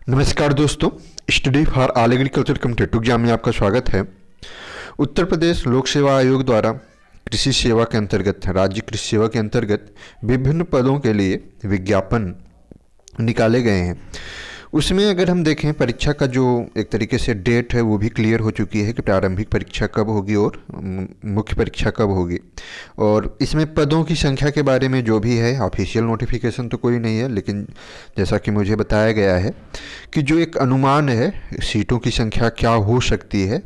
नमस्कार दोस्तों। Study for all agriculture competitive exam में आपका स्वागत है। उत्तर प्रदेश लोक सेवा आयोग द्वारा कृषि सेवा के अंतर्गत राज्य कृषि सेवा के अंतर्गत विभिन्न पदों के लिए विज्ञापन निकाले गए हैं। उसमें अगर हम देखें परीक्षा का जो एक तरीके से डेट है वो भी क्लियर हो चुकी है कि प्रारंभिक परीक्षा कब होगी और मुख्य परीक्षा कब होगी। और इसमें पदों की संख्या के बारे में जो भी है ऑफिशियल नोटिफिकेशन तो कोई नहीं है, लेकिन जैसा कि मुझे बताया गया है कि जो एक अनुमान है सीटों की संख्या क्या हो सकती है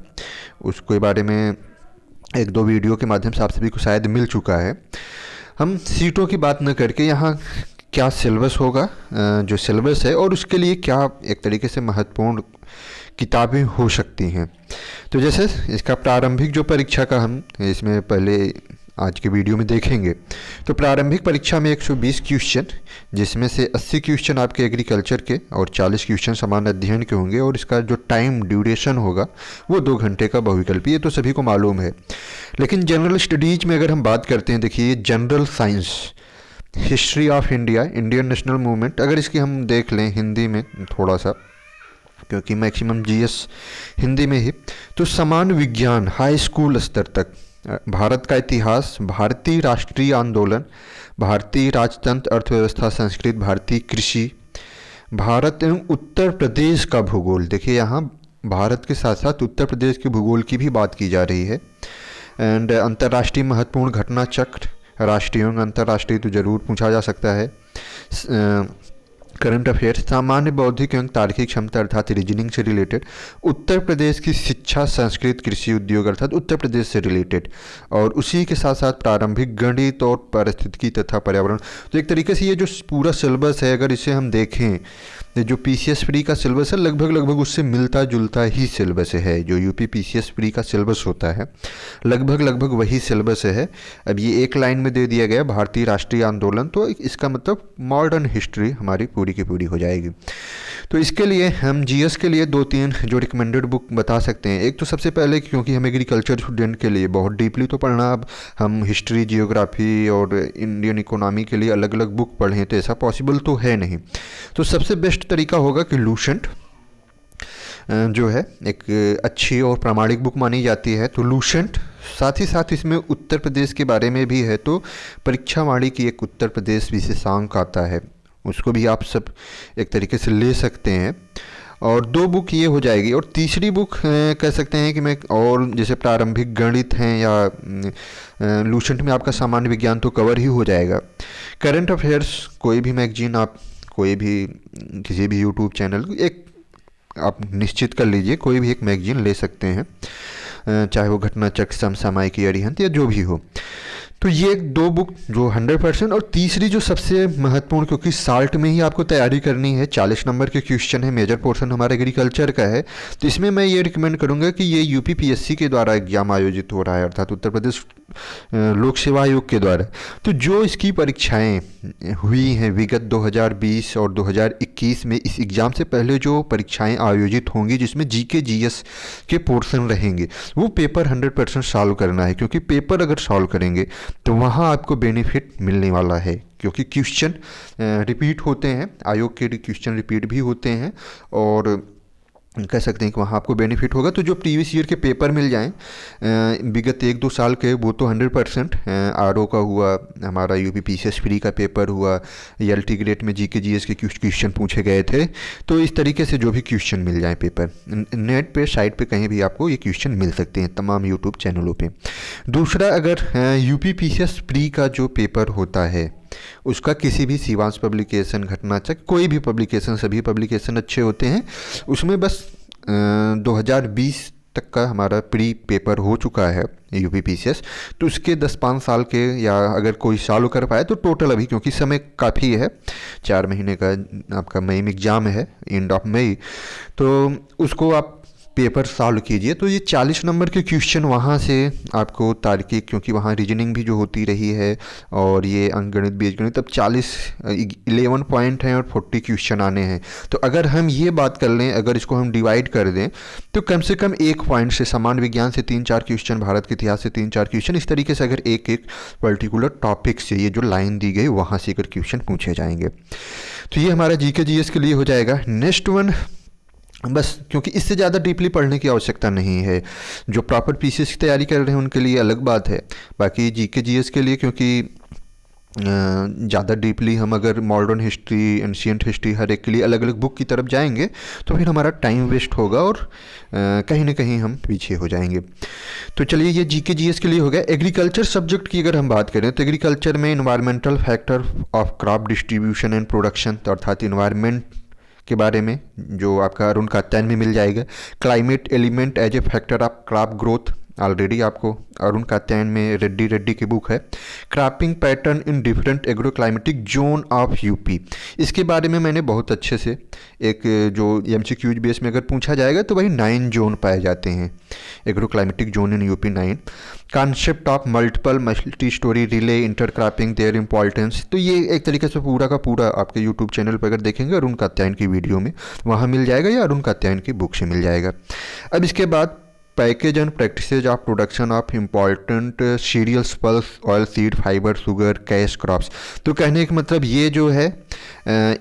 उसके बारे में एक दो वीडियो के माध्यम से आप सभी को शायद मिल चुका है। हम सीटों की बात न करके यहाँ क्या सिलेबस होगा, जो सिलेबस है और उसके लिए क्या एक तरीके से महत्वपूर्ण किताबें हो सकती हैं। तो जैसे इसका प्रारंभिक जो परीक्षा का हम इसमें पहले आज के वीडियो में देखेंगे तो प्रारंभिक परीक्षा में 120 क्वेश्चन, जिसमें से 80 क्वेश्चन आपके एग्रीकल्चर के और 40 क्वेश्चन सामान्य अध्ययन के होंगे और इसका जो टाइम ड्यूरेशन होगा वो 2 घंटे का बहुविकल्पी, ये तो सभी को मालूम है। लेकिन जनरल स्टडीज़ में अगर हम बात करते हैं, देखिए general science, history of India, Indian national movement, अगर इसकी हम देख लें हिंदी में थोड़ा सा, क्योंकि मैक्सिमम जीएस हिंदी में ही, तो समान विज्ञान हाई स्कूल स्तर तक, भारत का इतिहास, भारतीय राष्ट्रीय आंदोलन, भारतीय राजतंत्र, अर्थव्यवस्था, संस्कृत, भारतीय कृषि, भारत एवं उत्तर प्रदेश का भूगोल। देखिए यहाँ भारत के साथ साथ उत्तर प्रदेश के भूगोल की भी बात की जा रही है। एंड अंतर्राष्ट्रीय महत्वपूर्ण घटना चक्र, राष्ट्रीय एवं अंतर्राष्ट्रीय तो जरूर पूछा जा सकता है। करंट अफेयर्स, सामान्य बौद्धिक एवं तार्किक क्षमता अर्थात रीजनिंग से रिलेटेड, उत्तर प्रदेश की शिक्षा, संस्कृत, कृषि, उद्योग अर्थात उत्तर प्रदेश से रिलेटेड, और उसी के साथ साथ प्रारंभिक गणित और पारिस्थितिकी तथा पर्यावरण। तो एक तरीके से ये जो पूरा सिलेबस है अगर इसे हम देखें, जो पीसीएस प्री का सिलेबस है लगभग उससे मिलता जुलता ही सिलेबस है। जो यूपी पीसीएस प्री का सिलेबस होता है लगभग वही सिलेबस है। अब ये एक लाइन में दे दिया गया भारतीय राष्ट्रीय आंदोलन, तो इसका मतलब मॉडर्न हिस्ट्री हमारी पूरी की पूरी हो जाएगी। तो इसके लिए हम जीएस के लिए 2-3 जो रिकमेंडेड बुक बता सकते हैं। एक तो सबसे पहले, क्योंकि हम एग्रीकल्चर स्टूडेंट के लिए बहुत डीपली तो पढ़ना, अब हम हिस्ट्री, जियोग्राफी और इंडियन इकोनॉमी के लिए अलग अलग बुक पढ़ें तो ऐसा पॉसिबल तो है नहीं। तो सबसे बेस्ट तरीका होगा कि लूसेंट जो है एक अच्छी और प्रामाणिक बुक मानी जाती है, तो लूसेंट, साथ ही साथ इसमें उत्तर प्रदेश के बारे में भी है, तो परीक्षावाणी की एक उत्तर प्रदेश विशेषांक आता है, उसको भी आप सब एक तरीके से ले सकते हैं। और 2 बुक ये हो जाएगी। और तीसरी बुक कह सकते हैं कि मैं, और जैसे प्रारंभिक गणित हैं या लूसेंट में आपका सामान्य विज्ञान तो कवर ही हो जाएगा। करंट अफेयर्स कोई भी मैगजीन, आप कोई भी किसी भी यूट्यूब चैनल एक आप निश्चित कर लीजिए, कोई भी एक मैगजीन ले सकते हैं, चाहे वो घटना चक्र, समसामयिक, अरिहंत या जो भी हो। तो ये 2 बुक जो 100%, और तीसरी जो सबसे महत्वपूर्ण, क्योंकि साल्ट में ही आपको तैयारी करनी है, 40 नंबर के क्वेश्चन है, मेजर पोर्शन हमारा एग्रीकल्चर का है, तो इसमें मैं ये रिकमेंड करूँगा कि ये यूपी पीएससी के द्वारा एग्जाम आयोजित हो रहा है, अर्थात उत्तर प्रदेश लोक सेवा आयोग के द्वारा। तो जो इसकी परीक्षाएं हुई हैं विगत 2020 और 2021 में, इस एग्ज़ाम से पहले जो परीक्षाएं आयोजित होंगी जिसमें जीके जीएस के पोर्शन रहेंगे, वो पेपर 100% सॉल्व करना है, क्योंकि पेपर अगर सॉल्व करेंगे तो वहाँ आपको बेनिफिट मिलने वाला है, क्योंकि क्वेश्चन रिपीट होते हैं, आयोग के क्वेश्चन रिपीट भी होते हैं, और कह सकते हैं कि वहाँ आपको बेनिफिट होगा। तो जो प्रीवियस ईयर के पेपर मिल जाएं विगत 1-2 साल के, वो तो 100%, आरओ का हुआ, हमारा यूपी पीसीएस प्री का पेपर हुआ, एलटी ग्रेड में जीके जीएस के क्वेश्चन पूछे गए थे, तो इस तरीके से जो भी क्वेश्चन मिल जाए पेपर, नेट पे साइट पे कहीं भी आपको ये क्वेश्चन मिल सकते हैं तमाम यूट्यूब चैनलों पे। दूसरा, अगर यूपी पीसीएस प्री का जो पेपर होता है उसका किसी भी शिवांश पब्लिकेशन, घटना चक्र, कोई भी पब्लिकेशन, सभी पब्लिकेशन अच्छे होते हैं, उसमें बस 2020 तक का हमारा प्री पेपर हो चुका है यूपी पीसीएस, तो उसके 10-5 साल के, या अगर कोई सॉल्व कर पाए तो टोटल, अभी क्योंकि समय काफ़ी है, 4 महीने का आपका मई में एग्ज़ाम है, एंड ऑफ मई, तो उसको आप पेपर सॉल्व कीजिए। तो ये 40 नंबर के क्वेश्चन वहाँ से आपको तार्किक, क्योंकि वहाँ रीजनिंग भी जो होती रही है और ये अंकगणित बीजगणित, तब 11 पॉइंट हैं और 40 क्वेश्चन आने हैं। तो अगर हम ये बात कर लें, अगर इसको हम डिवाइड कर दें तो कम से कम 1 पॉइंट से, सामान्य विज्ञान से 3-4 क्वेश्चन, भारत के इतिहास से 3-4 क्वेश्चन, इस तरीके से अगर एक एक पर्टिकुलर टॉपिक से ये जो लाइन दी गई वहाँ से अगर क्वेश्चन पूछे जाएंगे तो ये हमारा जीके जीएस के लिए हो जाएगा। नेक्स्ट वन, बस क्योंकि इससे ज़्यादा डीपली पढ़ने की आवश्यकता नहीं है, जो प्रॉपर पीसीएस की तैयारी कर रहे हैं उनके लिए अलग बात है। बाकी जीके जीएस के लिए क्योंकि ज़्यादा डीपली हम अगर मॉडर्न हिस्ट्री, एंशियंट हिस्ट्री, हर एक के लिए अलग अलग बुक की तरफ जाएंगे तो फिर हमारा टाइम वेस्ट होगा और कहीं ना कहीं हम पीछे हो जाएंगे। तो चलिए, ये जीके जीएस के लिए हो गया। एग्रीकल्चर सब्जेक्ट की अगर हम बात करें तो एग्रीकल्चर में environmental factor of crop distribution and production, अर्थात इन्वायरमेंट के बारे में जो आपका अरुण कात्यायन में मिल जाएगा। Climate element as a factor of crop growth, already आपको अरुण कात्यायन में रेड्डी की बुक है। Cropping pattern in different agro climatic zone of UP, इसके बारे में मैंने बहुत अच्छे से एक जो एमसीक्यूज बेस में अगर पूछा जाएगा तो वही 9 जोन पाए जाते हैं, agro climatic zone in UP 9। Concept of multi storey relay intercropping, their importance, तो ये एक तरीके से पूरा का पूरा आपके यूट्यूब चैनल पर अगर देखेंगे अरुण कात्यायन की वीडियो में वहाँ मिल जाएगा या अरुण कात्यायन की बुक से मिल जाएगा। अब इसके बाद package and practices of production of important cereals, pulse, oil seed, fibre, sugar, cash crops. तो कहने का मतलब ये जो है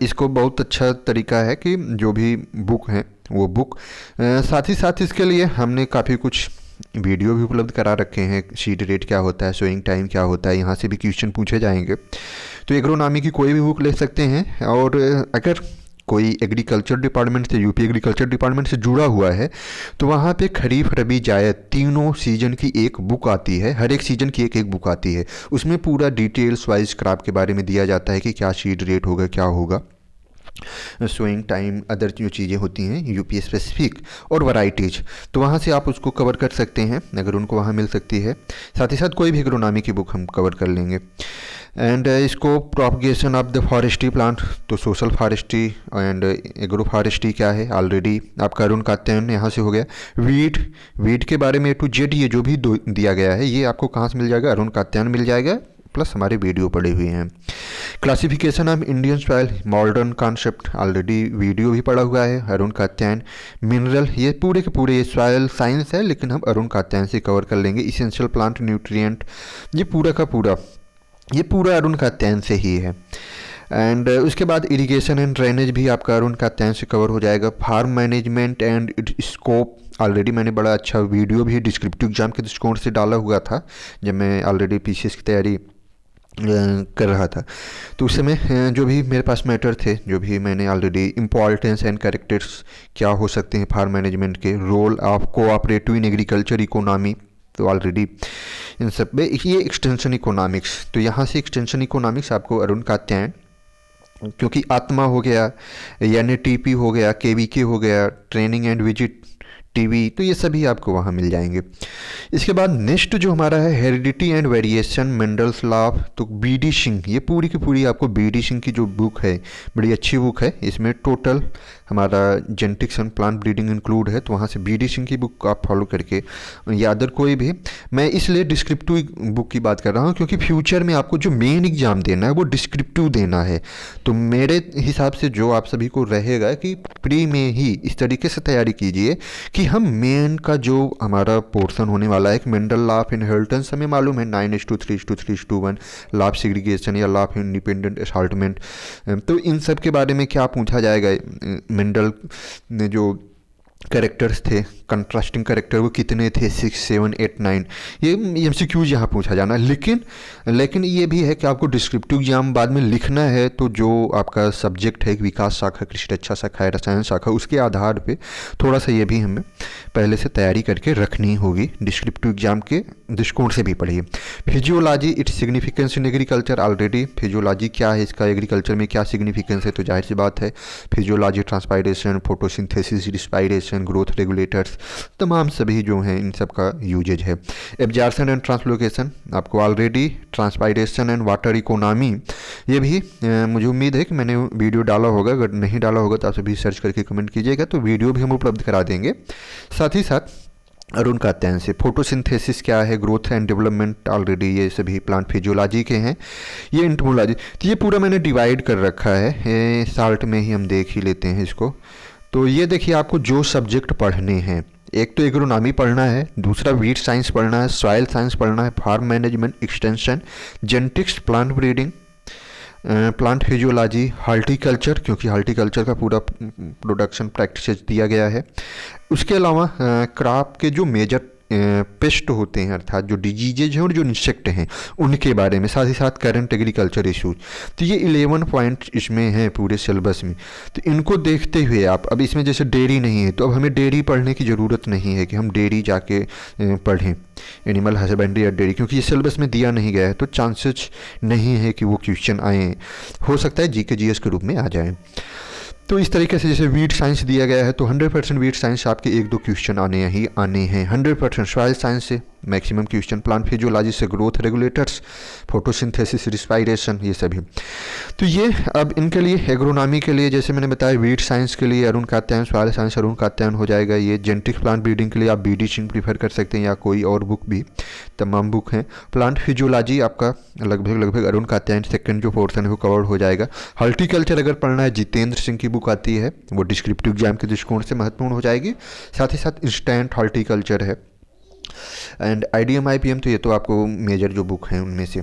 इसको बहुत अच्छा तरीका है कि जो भी बुक है वो बुक, साथ ही साथ इसके लिए हमने काफ़ी कुछ वीडियो भी उपलब्ध करा रखे हैं। सीड रेट क्या होता है, सोइंग टाइम क्या होता है, यहाँ से भी क्वेश्चन पूछे जाएंगे। तो एग्रोनॉमी की कोई भी बुक ले सकते हैं। और अगर कोई एग्रीकल्चर डिपार्टमेंट से, यूपी एग्रीकल्चर डिपार्टमेंट से जुड़ा हुआ है तो वहाँ पे खरीफ, रबी, जायद तीनों सीजन की एक बुक आती है, हर एक सीजन की एक एक बुक आती है। उसमें पूरा डिटेल्स वाइज क्रॉप के बारे में दिया जाता है कि क्या सीड रेट होगा, क्या होगा, सोइंग टाइम, अदर जो चीज़ें होती हैं यूपी स्पेसिफिक, और वैराइटीज़। तो वहाँ से आप उसको कवर कर सकते हैं अगर उनको वहाँ मिल सकती है। साथ ही साथ कोई भी एग्रोनॉमी की बुक हम कवर कर लेंगे। एंड इसको propagation of the forestry plant, तो social forestry and agro forestry क्या है, ऑलरेडी आपका अरुण कात्यायन यहाँ से हो गया। वीड के बारे में A to Z ये जो भी दिया गया है ये आपको कहाँ से मिल जाएगा, अरुण कात्यायन मिल जाएगा, प्लस हमारे वीडियो पड़े हुए हैं। Classification of Indian soil, modern concept, already video भी पड़ा हुआ है, अरुण कात्यायन। मिनरल, ये पूरे के पूरे ये सॉइल साइंस है लेकिन हम अरुण कात्यायन से कवर कर लेंगे। इसेंशियल प्लांट न्यूट्रिएंट, ये पूरा का पूरा, ये पूरा अरुण कात्यायन से ही है। एंड उसके बाद इरिगेशन एंड ड्रेनेज भी आपका अरुण कात्यायन से कवर हो जाएगा। Farm management and scope, already मैंने बड़ा अच्छा वीडियो भी डिस्क्रिप्टिव एग्जाम के दृष्टिकोण से डाला हुआ था जब मैं ऑलरेडी पीसीएस की तैयारी कर रहा था। तो उस समय जो भी मेरे पास मैटर थे, जो भी मैंने ऑलरेडी इम्पॉर्टेंस एंड कैरेक्टर्स क्या हो सकते हैं फार्म मैनेजमेंट के, role of cooperative in agriculture economy, तो ऑलरेडी इन सब में ये एक्सटेंशन इकोनॉमिक्स, तो यहाँ से एक्सटेंशन इकोनॉमिक्स आपको अरुण कात्यायन, क्योंकि आत्मा हो गया, NATP हो गया, KVK हो गया, ट्रेनिंग एंड विजिट टीवी, तो ये सभी आपको वहाँ मिल जाएंगे। इसके बाद नेक्स्ट जो हमारा है heredity and variation, Mendel's law, तो BD सिंह, ये पूरी की पूरी आपको BD सिंह की जो बुक है बड़ी अच्छी बुक है। इसमें टोटल हमारा genetics and plant breeding include है, तो वहाँ से BD सिंह की बुक आप फॉलो करके, या अदर कोई भी, मैं इसलिए डिस्क्रिप्टिव बुक की बात कर रहा हूँ क्योंकि फ्यूचर में आपको जो मेन एग्जाम देना है वो डिस्क्रिप्टिव देना है। तो मेरे हिसाब से जो आप सभी को रहेगा कि प्री में ही इस तरीके से तैयारी कीजिए कि हम मेन का जो हमारा पोर्शन होने वाला है, मेंडल लॉ ऑफ इनहेरिटेंस हमें मालूम है 9:3:3:1, लॉ ऑफ सेग्रीगेशन या लॉ ऑफ इंडिपेंडेंट असॉर्टमेंट, तो इन सब के बारे में क्या पूछा जाएगा, मेंडल ने जो कैरेक्टर्स थे, कंट्रास्टिंग कैरेक्टर वो कितने थे, 6, 7, 8, 9, ये MCQs यहाँ पूछा जाना। लेकिन ये भी है कि आपको डिस्क्रिप्टिव एग्जाम बाद में लिखना है, तो जो आपका सब्जेक्ट है, विकास शाखा, कृषि रक्षा शाखा है, रसायन शाखा, उसके आधार पे थोड़ा सा ये भी हमें पहले से तैयारी करके रखनी होगी, डिस्क्रिप्टिव एग्जाम के दृष्टिकोण से भी पढ़िए। Physiology, its significance in agriculture, already physiology क्या है, इसका एग्रीकल्चर में क्या सिग्निफिकेंस है, तो जाहिर सी बात है physiology transpiration, photosynthesis, respiration, regulation, growth regulators, तमाम सभी जो हैं इन सब का यूजेज है। एब्जॉर्प्शन एंड ट्रांसलोकेशन, आपको already transpiration and water economy, ये भी मुझे उम्मीद है कि मैंने वीडियो डाला होगा, अगर नहीं डाला होगा तो आप सभी सर्च करके कमेंट कीजिएगा, तो वीडियो भी हम उपलब्ध करा देंगे। साथ ही साथ अरुण कात्यायन से फोटोसिंथेसिस क्या है, ग्रोथ एंड डेवलपमेंट, ऑलरेडी ये सभी प्लांट फिजियोलॉजी के हैं। ये इंटमोलॉजी, तो ये पूरा मैंने डिवाइड कर रखा है, साल्ट में ही हम देख ही लेते हैं इसको। तो ये देखिए, आपको जो सब्जेक्ट पढ़ने हैं, एक तो एग्रोनॉमी पढ़ना है, दूसरा वीट साइंस पढ़ना है, सॉइल साइंस पढ़ना है, farm management, extension, genetics, plant breeding, plant physiology, horticulture, क्योंकि हार्टिकल्चर का पूरा प्रोडक्शन प्रैक्टिसेस दिया गया है। उसके अलावा क्रॉप के जो मेजर पेस्ट होते हैं, अर्थात जो डिजीजेज हैं और जो इंसेक्ट हैं, उनके बारे में, साथ ही साथ करंट एग्रीकल्चर इशूज। तो ये 11 पॉइंट इसमें हैं पूरे सिलेबस में। तो इनको देखते हुए आप, अब इसमें जैसे डेयरी नहीं है तो अब हमें डेयरी पढ़ने की ज़रूरत नहीं है कि हम डेयरी जाके पढ़ें, एनिमल हस्बेंड्री या डेयरी, क्योंकि ये सिलेबस में दिया नहीं गया है, तो चांसेस नहीं है कि वो क्वेश्चन आए। हो सकता है जीके जीएस के रूप में आ जाए। तो इस तरीके से जैसे वीट साइंस दिया गया है, तो 100% वीट साइंस आपके 1-2 क्वेश्चन आने ही आने हैं। 100% सॉइल साइंस से मैक्सिमम क्वेश्चन, प्लांट फिजियोलॉजी से ग्रोथ रेगुलेटर्स, फोटोसिंथेसिस, रिस्पायरेशन, ये सभी। तो ये अब इनके लिए एग्रोनॉमी के लिए जैसे मैंने बताया, वीट साइंस के लिए अरुण कात्यायन, सॉइल साइंस अरुण कात्यायन हो जाएगा। ये जेनेटिक प्लांट ब्रीडिंग के लिए आप बीडी सिंह प्रीफर कर सकते हैं या कोई और बुक भी, तमाम बुक हैं। प्लांट फिजियोलॉजी आपका लगभग अरुण कात्यायन सेकंड जो पोर्सन है वो कवर्ड हो जाएगा। हॉर्टिकल्चर अगर पढ़ना है, जितेंद्र सिंह की बुक आती है, वो डिस्क्रिप्टिव एग्जाम के दृष्टिकोण से महत्वपूर्ण हो जाएगी। साथ ही साथ इंस्टेंट हॉर्टिकल्चर है, एंड IDM IPM, तो ये तो आपको मेजर जो बुक हैं उनमें से।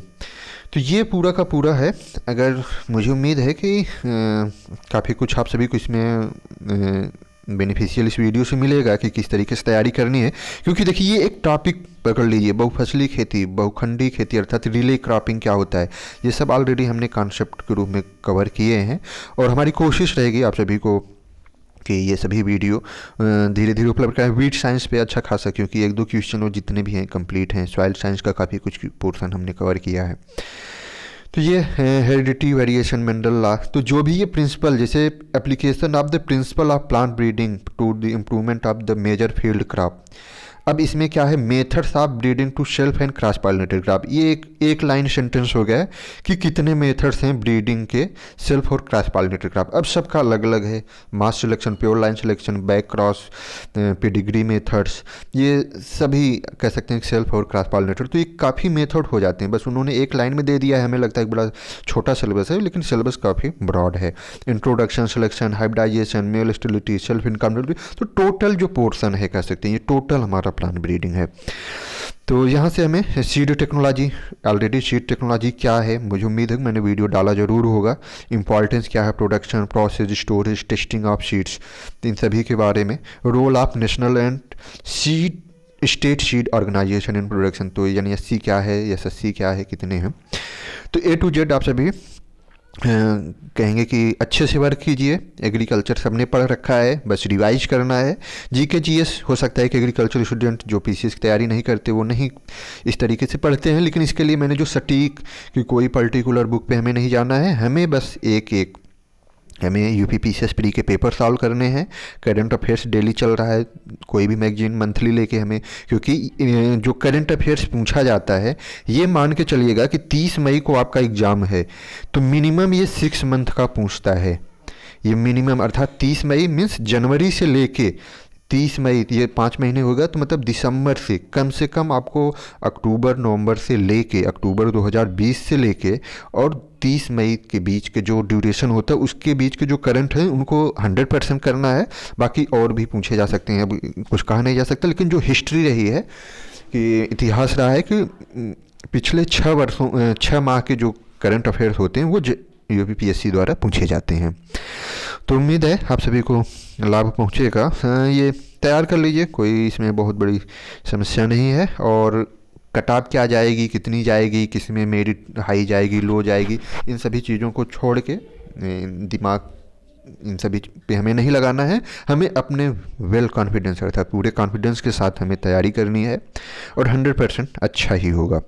तो ये पूरा का पूरा है। अगर मुझे उम्मीद है कि काफ़ी कुछ आप सभी को इसमें बेनिफिशियल इस वीडियो से मिलेगा कि किस तरीके से तैयारी करनी है, क्योंकि देखिए ये एक टॉपिक पकड़ लीजिए, बहुफसली खेती, बहुखंडी खेती, अर्थात रिले क्रॉपिंग क्या होता है, ये सब ऑलरेडी हमने कॉन्सेप्ट के रूप में कवर किए हैं। और हमारी कोशिश रहेगी आप सभी को कि ये सभी वीडियो धीरे धीरे उपलब्ध कराएं। वीट साइंस पे अच्छा खासा, क्योंकि 1-2 क्वेश्चन और जितने भी हैं कंप्लीट हैं। सॉइल साइंस का काफ़ी कुछ पोर्शन हमने कवर किया है। तो ये हेरिडिटी, वेरिएशन, मेंडल लॉ, तो जो भी ये प्रिंसिपल, जैसे application of the principle of plant breeding to the improvement of the major field crop. अब इसमें क्या है, methods of breeding to self and cross pollinated crop. ये एक लाइन सेंटेंस हो गया है कि कितने मेथड्स हैं ब्रीडिंग के, सेल्फ और क्रॉस पॉलिनेटेड क्रॉप। अब सबका अलग अलग है, mass selection, pure line selection, back cross, pedigree methods, ये सभी कह सकते हैं सेल्फ और क्रॉस पॉलिनेटेड। तो ये काफ़ी मेथड हो जाते हैं, बस उन्होंने एक लाइन में दे दिया है। हमें लगता है कि बड़ा छोटा सिलेबस है, लेकिन सिलेबस काफ़ी ब्रॉड है। Introduction, selection, hybridisation, male stability, self incompatibility, तो टोटल जो पोर्शन है कह सकते हैं, ये टोटल हमारा प्लांट ब्रीडिंग है। तो यहाँ से हमें seed technology, already seed technology क्या है, मुझे उम्मीद है कि मैंने वीडियो डाला जरूर होगा। इंपॉर्टेंस क्या है, production, process, storage, testing of seeds, इन सभी के बारे में। Role of national and seed state seed organisation in production, तो यानी SC क्या है, SSC क्या है, कितने हैं। तो A to Z आप सभी कहेंगे कि अच्छे से वर्क कीजिए। एग्रीकल्चर सबने पढ़ रखा है, बस रिवाइज करना है। जीके जीएस हो सकता है कि एग्रीकल्चर स्टूडेंट जो PCS की तैयारी नहीं करते वो नहीं इस तरीके से पढ़ते हैं, लेकिन इसके लिए मैंने जो सटीक कि कोई पर्टिकुलर बुक पे हमें नहीं जाना है, हमें बस एक हमें UPPCS प्री के पेपर सॉल्व करने हैं। करंट अफेयर्स डेली चल रहा है, कोई भी मैगजीन मंथली लेके हमें, क्योंकि जो करंट अफेयर्स पूछा जाता है, ये मान के चलिएगा कि 30 मई को आपका एग्ज़ाम है, तो मिनिमम ये 6 मंथ का पूछता है। ये मिनिमम अर्थात 30 मई मीन्स जनवरी से लेके 30 मई, ये 5 महीने होगा, तो मतलब दिसंबर से कम आपको अक्टूबर नवंबर से लेके अक्टूबर 2020 से लेके और 30 मई के बीच के जो ड्यूरेशन होता है उसके बीच के जो करंट है उनको 100% करना है। बाकी और भी पूछे जा सकते हैं, अब कुछ कहा नहीं जा सकता, लेकिन जो हिस्ट्री रही है कि इतिहास रहा है कि पिछले 6 माह के जो करंट अफेयर्स होते हैं वो UPPSC द्वारा पूछे जाते हैं। तो उम्मीद है आप सभी को लाभ पहुँचेगा। ये तैयार कर लीजिए, कोई इसमें बहुत बड़ी समस्या नहीं है। और कट ऑफ क्या जाएगी, कितनी जाएगी, किस में मेरिट हाई जाएगी, लो जाएगी, इन सभी चीज़ों को छोड़ के दिमाग इन सभी पे हमें नहीं लगाना है। हमें अपने वेल कॉन्फिडेंस अर्थात पूरे कॉन्फिडेंस के साथ हमें तैयारी करनी है और 100% अच्छा ही होगा।